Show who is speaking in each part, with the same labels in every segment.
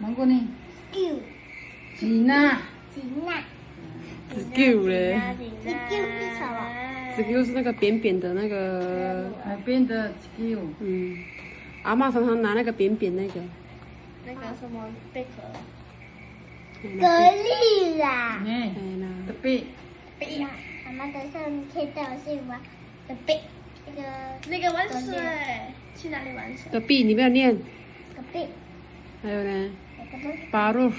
Speaker 1: 芒果呢？
Speaker 2: 九，
Speaker 1: 吉娜。
Speaker 2: 吉娜，
Speaker 3: 紫柚嘞，
Speaker 2: 紫柚是什么？
Speaker 3: 紫柚是那个扁扁的那个，
Speaker 1: 海边的吉柚。
Speaker 3: 嗯，阿嬷常常拿那个扁扁那个。
Speaker 2: 那个什么贝壳？
Speaker 3: 嘿
Speaker 2: 蛤蜊啦。
Speaker 1: 哎，
Speaker 3: 嘿啦，
Speaker 1: 特别。
Speaker 2: 贝呀，妈妈的上面贴到是玩的贝，那个玩水，去哪里玩水？
Speaker 3: 隔壁你不要念，
Speaker 2: 个贝，
Speaker 3: 还有呢，
Speaker 2: 那个
Speaker 3: 巴肉、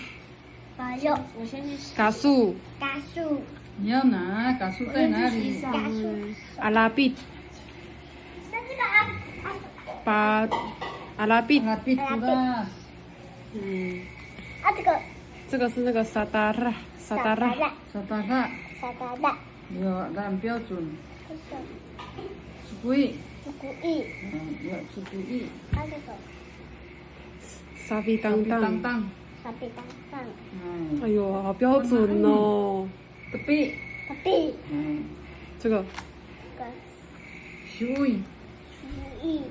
Speaker 2: 把肉，我先去
Speaker 3: 嘎树、
Speaker 2: 嘎树，
Speaker 1: 你要拿嘎树在哪里？
Speaker 2: 嘎树，
Speaker 3: 阿拉比、
Speaker 2: 那这个
Speaker 3: 巴阿拉比，
Speaker 1: 阿比图拉。
Speaker 3: 嗯，
Speaker 2: 这个
Speaker 3: 这个是那个沙达拉，沙达拉，
Speaker 1: 沙达拉。
Speaker 2: 沙达拉，
Speaker 1: 有按标准。
Speaker 2: 这是
Speaker 1: 出轨。
Speaker 2: 古意，
Speaker 1: 要出轨。
Speaker 2: 这个
Speaker 3: 沙比当当，
Speaker 1: 当。
Speaker 2: 沙比当当，
Speaker 3: 哎呦，好标准哦。
Speaker 1: 特别。
Speaker 2: 个贝，
Speaker 3: 这个
Speaker 2: 个
Speaker 1: 徐伟。
Speaker 2: 古意，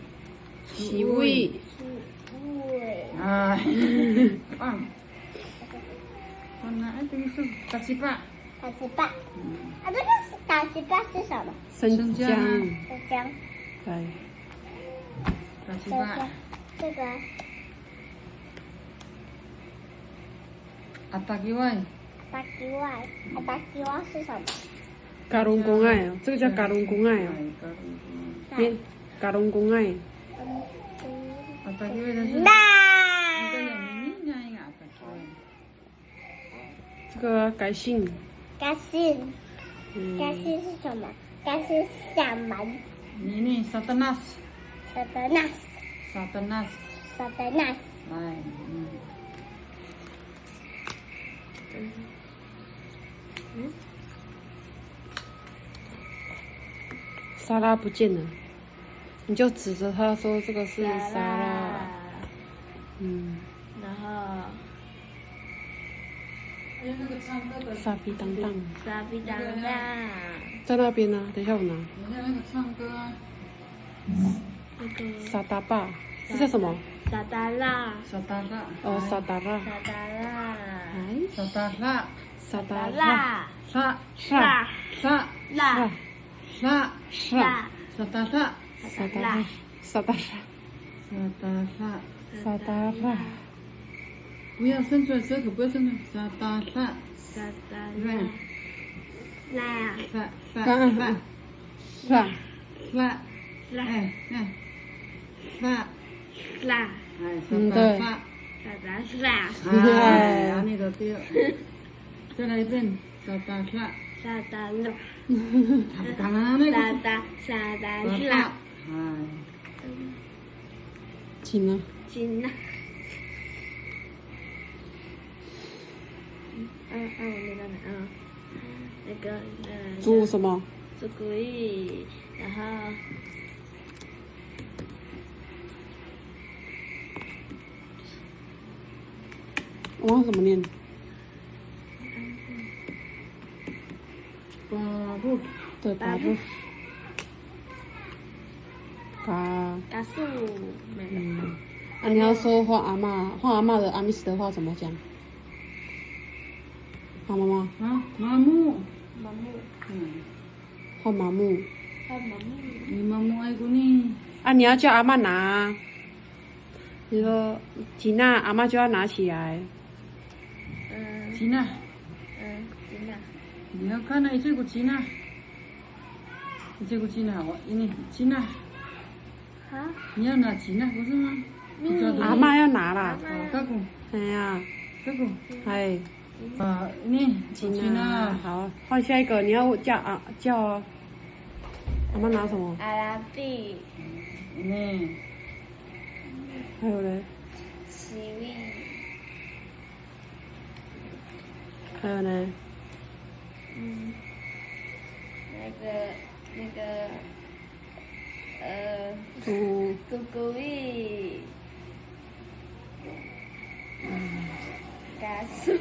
Speaker 3: 洗胃，
Speaker 2: 对，
Speaker 1: 啊，棒。那这个是嘎西巴。
Speaker 2: 打西巴，这个打西巴是什么？
Speaker 3: 生姜，
Speaker 2: 生姜，
Speaker 3: 对，
Speaker 1: 嘎西巴。
Speaker 2: 这个
Speaker 1: 阿达基外。
Speaker 2: 打鸡外，打鸡外是什么？
Speaker 3: 嘎隆公爱哦，这个叫嘎隆公爱哦，变嘎隆公爱，
Speaker 1: 阿达基外的是。
Speaker 2: 那
Speaker 3: 这个改姓，
Speaker 2: 嘎信，嘎信是什么？嘎信厦门，
Speaker 1: 你呢？萨达纳斯。
Speaker 2: 萨德纳斯，
Speaker 1: 萨达纳斯。
Speaker 2: 萨德纳斯，
Speaker 1: 哎，
Speaker 3: 沙拉不见了，你就指着他说这个是沙拉，
Speaker 2: 然后
Speaker 3: 沙比当当，
Speaker 2: 沙比当当，
Speaker 3: 在那边呢，等一下我拿。
Speaker 1: 你看那个唱歌啊。
Speaker 2: 那个
Speaker 3: 沙达坝，这叫什么？
Speaker 2: 沙达拉，
Speaker 1: 萨达拉。
Speaker 3: 哦，沙达拉，
Speaker 2: 沙达拉，
Speaker 3: 哎，
Speaker 1: 萨达拉。
Speaker 3: 沙达拉，
Speaker 2: 拉，
Speaker 1: 萨
Speaker 3: 沙
Speaker 1: 萨
Speaker 2: 拉，
Speaker 1: 萨
Speaker 3: 沙
Speaker 1: 萨达拉。
Speaker 3: 沙达拉，沙达拉，
Speaker 1: 萨达拉。
Speaker 3: 沙达拉，
Speaker 1: 不要伸出来舌头，不要伸出来。萨达拉。
Speaker 2: 沙达拉，拉，
Speaker 1: 萨萨
Speaker 3: 看
Speaker 1: 萨
Speaker 3: 沙
Speaker 1: 萨。
Speaker 2: 拉，
Speaker 1: 哎哎。萨。
Speaker 2: 拉，
Speaker 1: 哎，萨达拉。
Speaker 2: 沙达拉，
Speaker 1: 哎，安尼就对。再来一遍。萨达拉。
Speaker 2: 沙达拉，
Speaker 1: 干嘛那个？
Speaker 2: 沙达拉，
Speaker 1: 哎。
Speaker 3: 紧了，
Speaker 2: 金呐，我那个呢？那个
Speaker 3: 煮什么？
Speaker 2: 朱古力，然后
Speaker 3: 我忘了怎么念。
Speaker 1: 巴布。
Speaker 3: 对，巴布，嘎，
Speaker 2: 嘎树没了，
Speaker 3: 那你要说换阿嬷的阿密斯的话怎么讲？换妈妈，
Speaker 1: 啊，麻木。
Speaker 2: 麻木，
Speaker 3: 换麻木。
Speaker 2: 还麻木，
Speaker 1: 你麻木爱过你。
Speaker 3: 啊，你要叫阿嬷拿。你说吉娜，阿嬷就要拿起来。
Speaker 1: 吉娜。
Speaker 2: 金呐，
Speaker 1: 你要看那这个吉娜。这个吉娜，我你吉娜，
Speaker 2: 啊，
Speaker 1: 你要拿吉娜不是吗？
Speaker 3: 阿嬷要拿啦。
Speaker 1: 这个
Speaker 3: 哎呀，
Speaker 1: 这个
Speaker 3: 哎，
Speaker 1: 你
Speaker 3: 吉
Speaker 1: 吉娜。
Speaker 3: 好，换下一个，你要叫阿嬷拿什么？
Speaker 2: 阿拉比，
Speaker 1: 你
Speaker 3: 还有嘞，
Speaker 2: 奇威，
Speaker 3: 还有呢，
Speaker 2: 那个，
Speaker 3: 猪
Speaker 2: 朱古力，嘎树，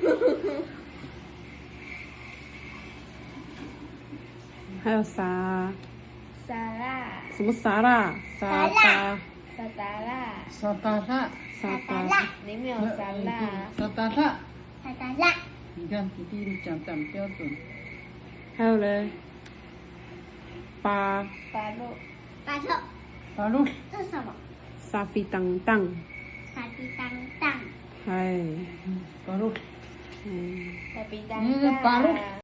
Speaker 3: 还有啥？
Speaker 2: 沙拉，
Speaker 3: 什么沙拉？沙达
Speaker 2: 沙达拉，
Speaker 1: 萨达拉。
Speaker 3: 沙达，
Speaker 2: 里面有沙拉，
Speaker 1: 沙达拉。
Speaker 2: 沙达拉，
Speaker 1: 你看弟弟你讲得很标准。
Speaker 3: 还有嘞，巴
Speaker 2: 巴肉，巴肉，
Speaker 1: 巴鲁。
Speaker 2: 这是什么？
Speaker 3: 沙菲当当，
Speaker 2: 沙皮当当，
Speaker 3: 哎，
Speaker 1: 巴鲁。
Speaker 3: 嗯。
Speaker 2: 沙皮
Speaker 1: 你是巴鲁。